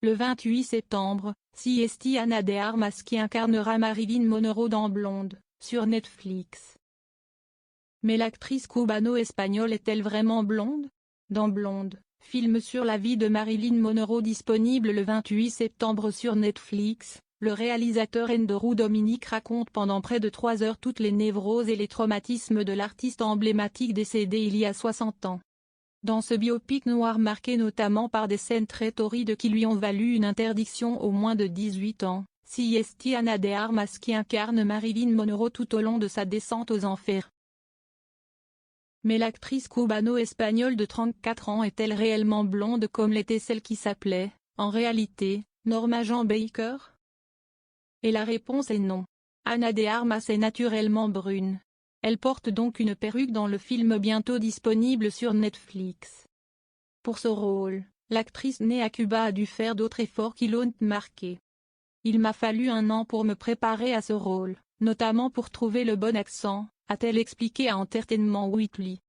Le 28 septembre, CST Ana de Armas qui incarnera Marilyn Monroe dans Blonde, sur Netflix. Mais l'actrice cubano-espagnole est-elle vraiment blonde? Dans Blonde, film sur la vie de Marilyn Monroe disponible le 28 septembre sur Netflix, le réalisateur Andrew Dominik raconte pendant près de 3 heures toutes les névroses et les traumatismes de l'artiste emblématique décédé il y a 60 ans. Dans ce biopic noir marqué notamment par des scènes très torrides qui lui ont valu une interdiction aux moins de 18 ans, CST Ana de Armas qui incarne Marilyn Monroe tout au long de sa descente aux enfers. Mais l'actrice cubano-espagnole de 34 ans est-elle réellement blonde comme l'était celle qui s'appelait, en réalité, Norma Jean Baker? Et la réponse est non. Ana de Armas est naturellement brune. Elle porte donc une perruque dans le film bientôt disponible sur Netflix. Pour ce rôle, l'actrice née à Cuba a dû faire d'autres efforts qui l'ont marquée. Il m'a fallu 1 an pour me préparer à ce rôle, notamment pour trouver le bon accent, a-t-elle expliqué à Entertainment Weekly.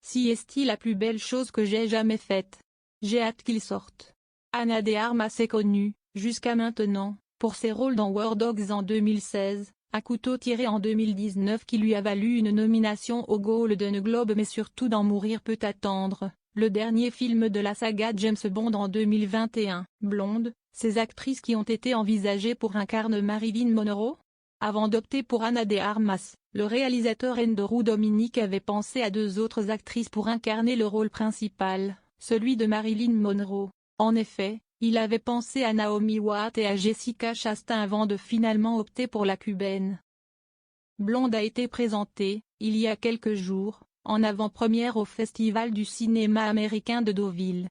CST la plus belle chose que j'ai jamais faite. J'ai hâte qu'il sorte. Ana de Armas est connue, jusqu'à maintenant, pour ses rôles dans War Dogs en 2016. À couteau tiré en 2019 qui lui a valu une nomination au Golden Globe mais surtout dans Mourir peut attendre, le dernier film de la saga James Bond en 2021. Blonde, ces actrices qui ont été envisagées pour incarner Marilyn Monroe? Avant d'opter pour Ana de Armas, le réalisateur Andrew Dominik avait pensé à 2 autres actrices pour incarner le rôle principal, celui de Marilyn Monroe. En effet, il avait pensé à Naomi Watts et à Jessica Chastain avant de finalement opter pour la cubaine. Blonde a été présentée, il y a quelques jours, en avant-première au Festival du cinéma américain de Deauville.